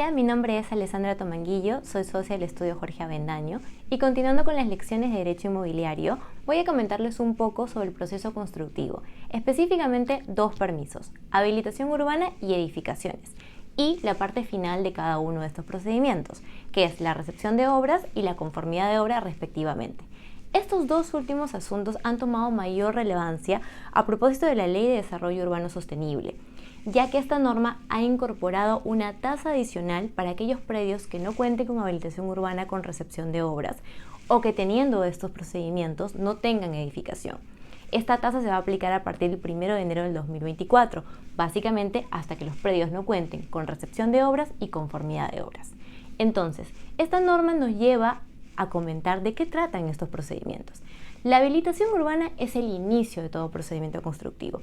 Hola, mi nombre es Alessandra Tomanguillo, soy socia del estudio Jorge Avendaño y continuando con las lecciones de Derecho Inmobiliario, voy a comentarles un poco sobre el proceso constructivo, específicamente dos permisos, habilitación urbana y edificaciones, y la parte final de cada uno de estos procedimientos, que es la recepción de obras y la conformidad de obra respectivamente. Estos dos últimos asuntos han tomado mayor relevancia a propósito de la Ley de Desarrollo Urbano Sostenible, ya que esta norma ha incorporado una tasa adicional para aquellos predios que no cuenten con habilitación urbana con recepción de obras o que teniendo estos procedimientos no tengan edificación. Esta tasa se va a aplicar a partir del 1 de enero del 2024, básicamente hasta que los predios no cuenten con recepción de obras y conformidad de obras. Entonces, esta norma nos lleva a comentar de qué tratan estos procedimientos. La habilitación urbana es el inicio de todo procedimiento constructivo.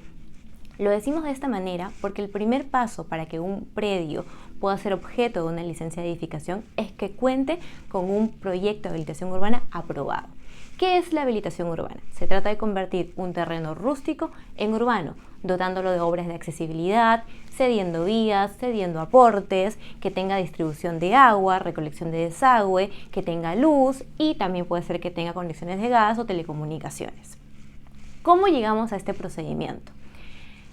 Lo decimos de esta manera porque el primer paso para que un predio pueda ser objeto de una licencia de edificación es que cuente con un proyecto de habilitación urbana aprobado. ¿Qué es la habilitación urbana? Se trata de convertir un terreno rústico en urbano, dotándolo de obras de accesibilidad, cediendo vías, cediendo aportes, que tenga distribución de agua, recolección de desagüe, que tenga luz y también puede ser que tenga conexiones de gas o telecomunicaciones. ¿Cómo llegamos a este procedimiento?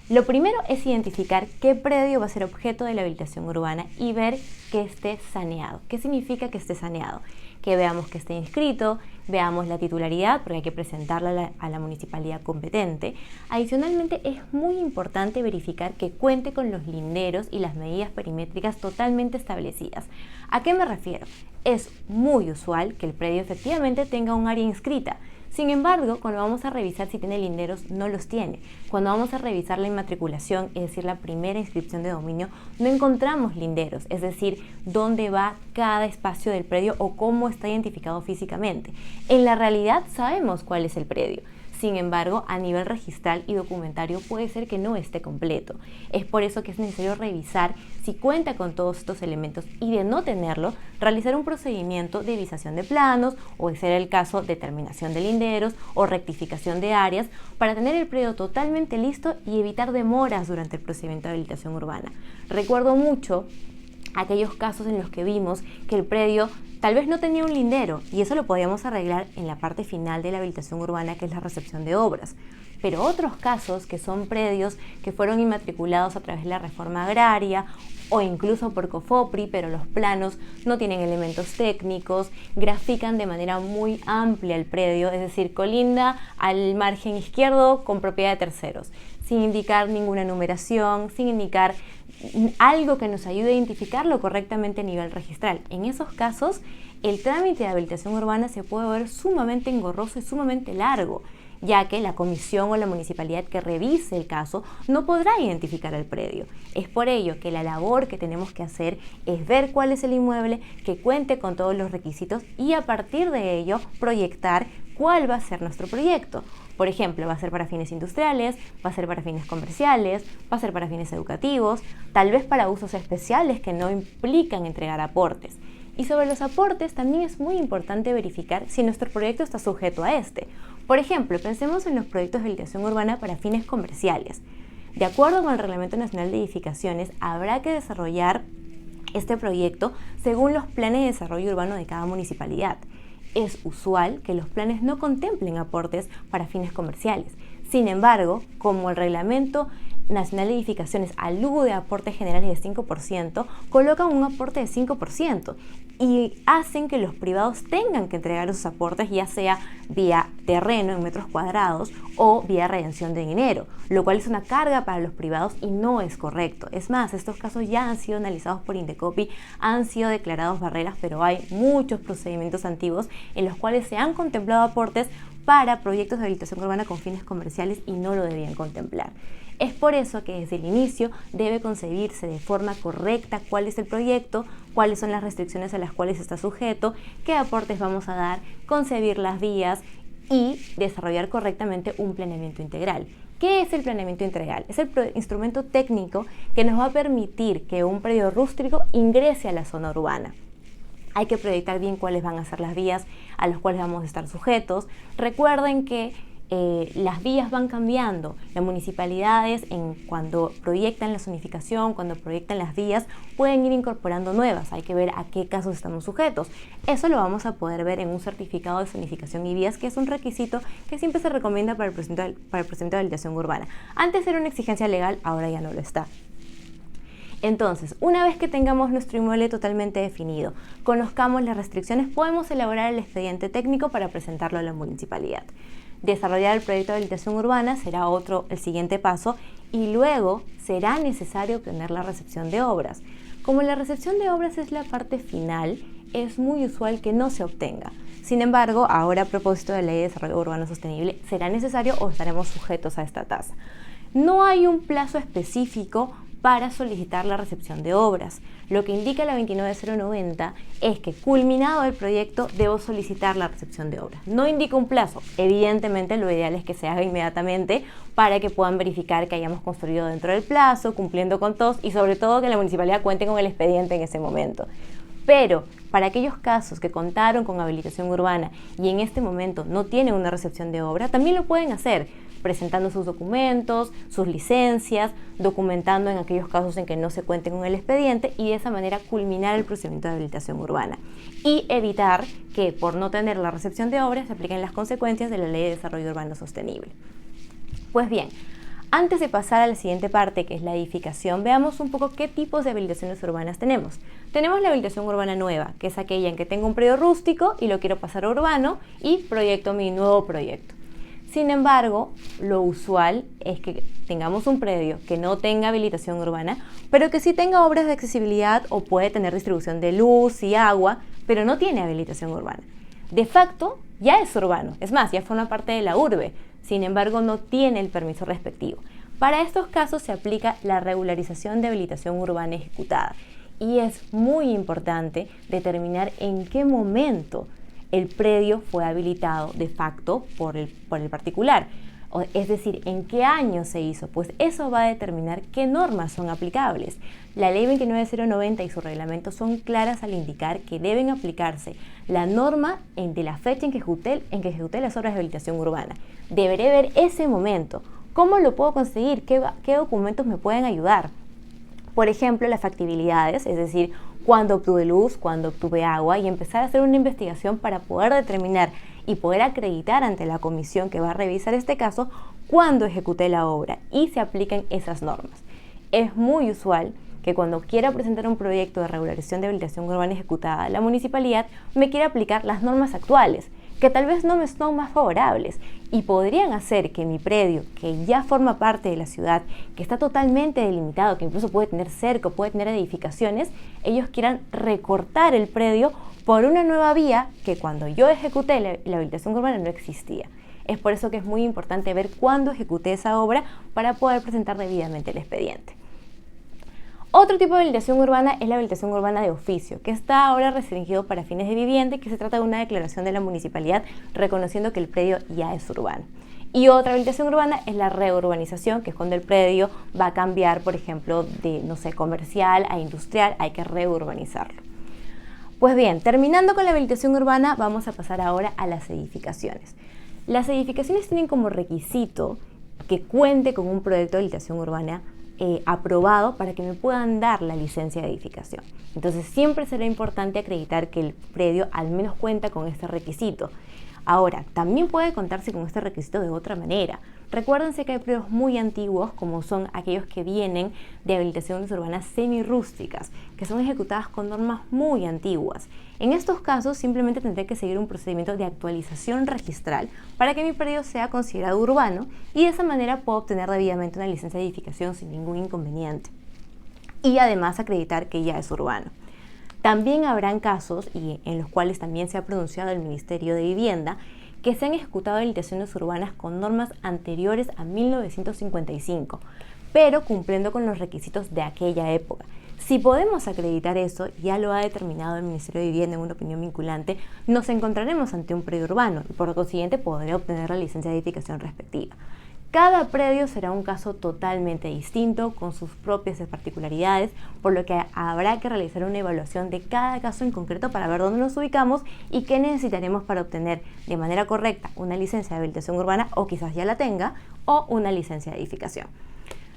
Lo primero es identificar qué predio va a ser objeto de la habilitación urbana y ver que esté saneado. ¿Qué significa que esté saneado? Que veamos que esté inscrito, veamos la titularidad, porque hay que presentarla a la municipalidad competente. Adicionalmente, es muy importante verificar que cuente con los linderos y las medidas perimétricas totalmente establecidas. ¿A qué me refiero? Es muy usual que el predio efectivamente tenga un área inscrita. Sin embargo, cuando vamos a revisar si tiene linderos, no los tiene. Cuando vamos a revisar la inmatriculación, es decir, la primera inscripción de dominio, no encontramos linderos, es decir, dónde va cada espacio del predio o cómo está identificado físicamente. En la realidad sabemos cuál es el predio. Sin embargo, a nivel registral y documentario puede ser que no esté completo. Es por eso que es necesario revisar si cuenta con todos estos elementos y de no tenerlo, realizar un procedimiento de visación de planos o, de ser el caso, determinación de linderos o rectificación de áreas para tener el predio totalmente listo y evitar demoras durante el procedimiento de habilitación urbana. Recuerdo mucho aquellos casos en los que vimos que el predio tal vez no tenía un lindero y eso lo podíamos arreglar en la parte final de la habilitación urbana, que es la recepción de obras. Pero otros casos que son predios que fueron inmatriculados a través de la reforma agraria o incluso por COFOPRI, pero los planos no tienen elementos técnicos, grafican de manera muy amplia el predio, es decir, colinda al margen izquierdo con propiedad de terceros, sin indicar ninguna numeración, sin indicar algo que nos ayude a identificarlo correctamente a nivel registral. En esos casos, el trámite de habilitación urbana se puede ver sumamente engorroso y sumamente largo, ya que la comisión o la municipalidad que revise el caso no podrá identificar el predio. Es por ello que la labor que tenemos que hacer es ver cuál es el inmueble, que cuente con todos los requisitos y a partir de ello proyectar cuál va a ser nuestro proyecto. Por ejemplo, va a ser para fines industriales, va a ser para fines comerciales, va a ser para fines educativos, tal vez para usos especiales que no implican entregar aportes. Y sobre los aportes también es muy importante verificar si nuestro proyecto está sujeto a este. Por ejemplo, pensemos en los proyectos de habilitación urbana para fines comerciales. De acuerdo con el Reglamento Nacional de Edificaciones, habrá que desarrollar este proyecto según los planes de desarrollo urbano de cada municipalidad. Es usual que los planes no contemplen aportes para fines comerciales. Sin embargo, como el Reglamento Nacional de Edificaciones alude a aportes generales de 5%, colocan un aporte de 5% y hacen que los privados tengan que entregar esos aportes, ya sea vía terreno en metros cuadrados o vía redención de dinero, lo cual es una carga para los privados y no es correcto. Es más, estos casos ya han sido analizados por Indecopi, han sido declarados barreras, pero hay muchos procedimientos antiguos en los cuales se han contemplado aportes para proyectos de habilitación urbana con fines comerciales y no lo debían contemplar. Es por eso que desde el inicio debe concebirse de forma correcta cuál es el proyecto, cuáles son las restricciones a las cuales está sujeto, qué aportes vamos a dar, concebir las vías y desarrollar correctamente un planeamiento integral. ¿Qué es el planeamiento integral? Es el instrumento técnico que nos va a permitir que un predio rústico ingrese a la zona urbana. Hay que proyectar bien cuáles van a ser las vías a las cuales vamos a estar sujetos. Recuerden que las vías van cambiando. Las municipalidades, cuando proyectan la zonificación, cuando proyectan las vías, pueden ir incorporando nuevas. Hay que ver a qué casos estamos sujetos. Eso lo vamos a poder ver en un certificado de zonificación y vías, que es un requisito que siempre se recomienda para el procedimiento de habilitación urbana. Antes era una exigencia legal, ahora ya no lo está. Entonces, una vez que tengamos nuestro inmueble totalmente definido, conozcamos las restricciones, podemos elaborar el expediente técnico para presentarlo a la municipalidad. Desarrollar el proyecto de habilitación urbana será el siguiente paso, y luego será necesario obtener la recepción de obras. Como la recepción de obras es la parte final, es muy usual que no se obtenga. Sin embargo, ahora a propósito de la Ley de Desarrollo Urbano Sostenible, será necesario o estaremos sujetos a esta tasa. No hay un plazo específico para solicitar la recepción de obras. Lo que indica la 29090 es que, culminado el proyecto, debo solicitar la recepción de obras. No indica un plazo. Evidentemente, lo ideal es que se haga inmediatamente para que puedan verificar que hayamos construido dentro del plazo, cumpliendo con todos, y sobre todo que la municipalidad cuente con el expediente en ese momento. Pero para aquellos casos que contaron con habilitación urbana y en este momento no tienen una recepción de obra, también lo pueden hacer presentando sus documentos, sus licencias, documentando en aquellos casos en que no se cuente con el expediente, y de esa manera culminar el procedimiento de habilitación urbana y evitar que, por no tener la recepción de obras, se apliquen las consecuencias de la Ley de Desarrollo Urbano Sostenible. Pues bien, antes de pasar a la siguiente parte, que es la edificación, veamos un poco qué tipos de habilitaciones urbanas tenemos. Tenemos la habilitación urbana nueva, que es aquella en que tengo un predio rústico y lo quiero pasar a urbano y proyecto mi nuevo proyecto. Sin embargo, lo usual es que tengamos un predio que no tenga habilitación urbana, pero que sí tenga obras de accesibilidad o puede tener distribución de luz y agua, pero no tiene habilitación urbana. De facto, ya es urbano, es más, ya forma parte de la urbe, sin embargo, no tiene el permiso respectivo. Para estos casos se aplica la regularización de habilitación urbana ejecutada, y es muy importante determinar en qué momento el predio fue habilitado de facto por el particular. Es decir, ¿en qué año se hizo? Pues eso va a determinar qué normas son aplicables. La Ley 29090 y su reglamento son claras al indicar que deben aplicarse la norma de la fecha en que ejecuté las obras de habilitación urbana. Deberé ver ese momento. ¿Cómo lo puedo conseguir? ¿Qué documentos me pueden ayudar? Por ejemplo, las factibilidades, es decir, cuándo obtuve luz, cuándo obtuve agua, y empezar a hacer una investigación para poder determinar y poder acreditar ante la comisión que va a revisar este caso cuándo ejecuté la obra y se apliquen esas normas. Es muy usual que cuando quiera presentar un proyecto de regularización de habilitación urbana ejecutada, la municipalidad me quiera aplicar las normas actuales, que tal vez no me son más favorables y podrían hacer que mi predio, que ya forma parte de la ciudad, que está totalmente delimitado, que incluso puede tener cerco, puede tener edificaciones, ellos quieran recortar el predio por una nueva vía que cuando yo ejecuté la habilitación urbana no existía. Es por eso que es muy importante ver cuándo ejecuté esa obra para poder presentar debidamente el expediente. Otro tipo de habilitación urbana es la habilitación urbana de oficio, que está ahora restringido para fines de vivienda y que se trata de una declaración de la municipalidad reconociendo que el predio ya es urbano. Y otra habilitación urbana es la reurbanización, que es cuando el predio va a cambiar, por ejemplo, de, comercial a industrial, hay que reurbanizarlo. Pues bien, terminando con la habilitación urbana, vamos a pasar ahora a las edificaciones. Las edificaciones tienen como requisito que cuente con un proyecto de habilitación urbana aprobado para que me puedan dar la licencia de edificación. Entonces siempre será importante acreditar que el predio al menos cuenta con este requisito. Ahora, también puede contarse con este requisito de otra manera. Recuérdense que hay predios muy antiguos, como son aquellos que vienen de habilitaciones urbanas semirrústicas, que son ejecutadas con normas muy antiguas. En estos casos, simplemente tendré que seguir un procedimiento de actualización registral para que mi predio sea considerado urbano y de esa manera puedo obtener debidamente una licencia de edificación sin ningún inconveniente. Y además acreditar que ya es urbano. También habrán casos, y en los cuales también se ha pronunciado el Ministerio de Vivienda, que se han ejecutado habilitaciones urbanas con normas anteriores a 1955, pero cumpliendo con los requisitos de aquella época. Si podemos acreditar eso, ya lo ha determinado el Ministerio de Vivienda en una opinión vinculante, nos encontraremos ante un predio urbano y por lo consiguiente podré obtener la licencia de edificación respectiva. Cada predio será un caso totalmente distinto, con sus propias particularidades, por lo que habrá que realizar una evaluación de cada caso en concreto para ver dónde nos ubicamos y qué necesitaremos para obtener de manera correcta una licencia de habilitación urbana, o quizás ya la tenga, o una licencia de edificación.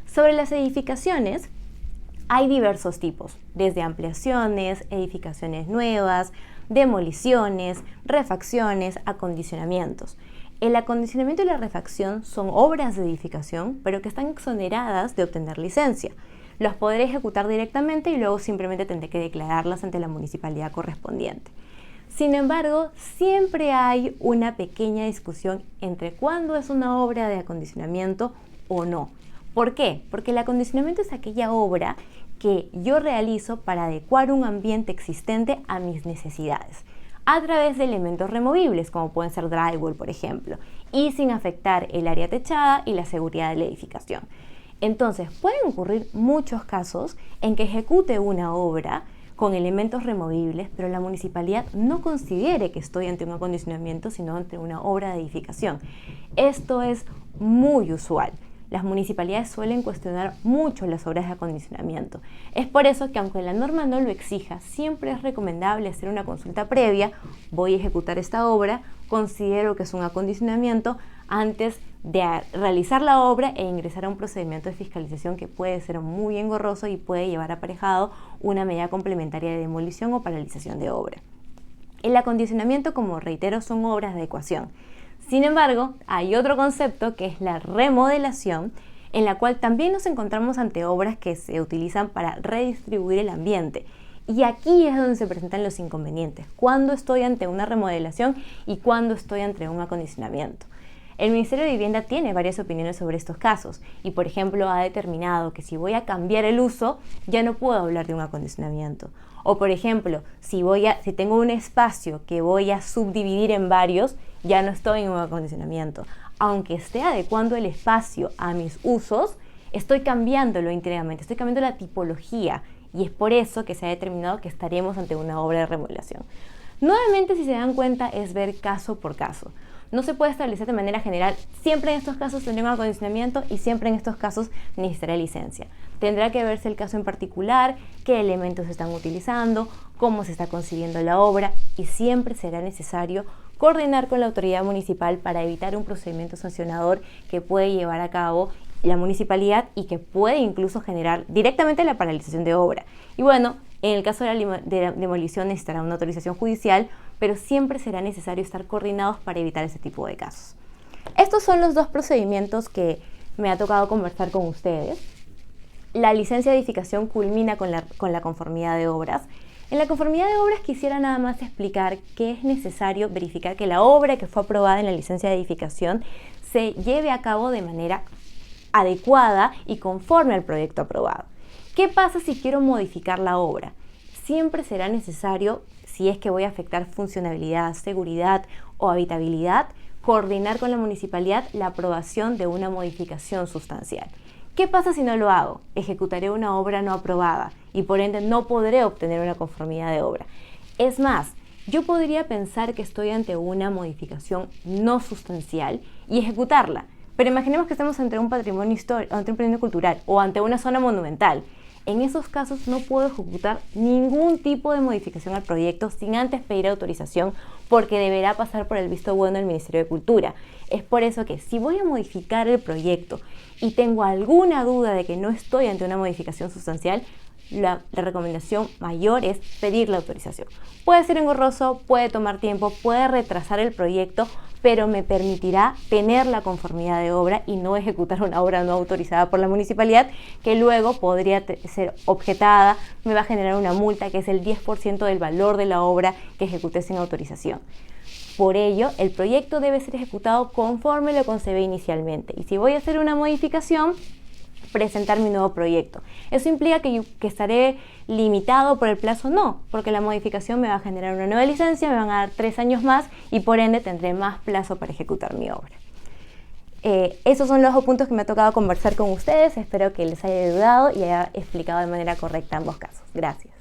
Sobre las edificaciones, hay diversos tipos, desde ampliaciones, edificaciones nuevas, demoliciones, refacciones, acondicionamientos. El acondicionamiento y la refacción son obras de edificación, pero que están exoneradas de obtener licencia. Las podré ejecutar directamente y luego simplemente tendré que declararlas ante la municipalidad correspondiente. Sin embargo, siempre hay una pequeña discusión entre cuándo es una obra de acondicionamiento o no. ¿Por qué? Porque el acondicionamiento es aquella obra que yo realizo para adecuar un ambiente existente a mis necesidades, a través de elementos removibles, como pueden ser drywall, por ejemplo, y sin afectar el área techada y la seguridad de la edificación. Entonces, pueden ocurrir muchos casos en que ejecute una obra con elementos removibles, pero la municipalidad no considere que estoy ante un acondicionamiento, sino ante una obra de edificación. Esto es muy usual. Las municipalidades suelen cuestionar mucho las obras de acondicionamiento. Es por eso que, aunque la norma no lo exija, siempre es recomendable hacer una consulta previa. Voy a ejecutar esta obra, considero que es un acondicionamiento, antes de realizar la obra e ingresar a un procedimiento de fiscalización que puede ser muy engorroso y puede llevar aparejado una medida complementaria de demolición o paralización de obra. El acondicionamiento, como reitero, son obras de adecuación. Sin embargo, hay otro concepto que es la remodelación, en la cual también nos encontramos ante obras que se utilizan para redistribuir el ambiente. Y aquí es donde se presentan los inconvenientes, cuando estoy ante una remodelación y cuando estoy ante un acondicionamiento. El Ministerio de Vivienda tiene varias opiniones sobre estos casos y, por ejemplo, ha determinado que si voy a cambiar el uso, ya no puedo hablar de un acondicionamiento. O, por ejemplo, si tengo un espacio que voy a subdividir en varios, ya no estoy en un acondicionamiento. Aunque esté adecuando el espacio a mis usos, estoy cambiándolo íntegramente, estoy cambiando la tipología, y es por eso que se ha determinado que estaremos ante una obra de remodelación. Nuevamente, si se dan cuenta, es ver caso por caso. No se puede establecer de manera general, siempre en estos casos tendré un acondicionamiento y siempre en estos casos necesitaré licencia. Tendrá que verse el caso en particular, qué elementos se están utilizando, cómo se está concibiendo la obra, y siempre será necesario coordinar con la autoridad municipal para evitar un procedimiento sancionador que puede llevar a cabo la municipalidad y que puede incluso generar directamente la paralización de obra. Y bueno, en el caso de la demolición necesitará una autorización judicial, pero siempre será necesario estar coordinados para evitar ese tipo de casos. Estos son los dos procedimientos que me ha tocado conversar con ustedes. La licencia de edificación culmina con la conformidad de obras. En la conformidad de obras quisiera nada más explicar que es necesario verificar que la obra que fue aprobada en la licencia de edificación se lleve a cabo de manera adecuada y conforme al proyecto aprobado. ¿Qué pasa si quiero modificar la obra? Siempre será necesario, si es que voy a afectar funcionalidad, seguridad o habitabilidad, coordinar con la municipalidad la aprobación de una modificación sustancial. ¿Qué pasa si no lo hago? Ejecutaré una obra no aprobada y por ende no podré obtener una conformidad de obra. Es más, yo podría pensar que estoy ante una modificación no sustancial y ejecutarla, pero imaginemos que estamos ante un patrimonio histórico, ante un patrimonio cultural o ante una zona monumental. En esos casos no puedo ejecutar ningún tipo de modificación al proyecto sin antes pedir autorización, porque deberá pasar por el visto bueno del Ministerio de Cultura. Es por eso que si voy a modificar el proyecto y tengo alguna duda de que no estoy ante una modificación sustancial, la recomendación mayor es pedir la autorización. Puede ser engorroso, puede tomar tiempo, puede retrasar el proyecto, pero me permitirá tener la conformidad de obra y no ejecutar una obra no autorizada por la municipalidad, que luego podría ser objetada, me va a generar una multa que es el 10% del valor de la obra que ejecuté sin autorización. Por ello, el proyecto debe ser ejecutado conforme lo concebí inicialmente. Y si voy a hacer una modificación, presentar mi nuevo proyecto. ¿Eso implica que estaré limitado por el plazo? No, porque la modificación me va a generar una nueva licencia, me van a dar 3 años más y por ende tendré más plazo para ejecutar mi obra. Esos son los 2 puntos que me ha tocado conversar con ustedes. Espero que les haya ayudado y haya explicado de manera correcta ambos casos. Gracias.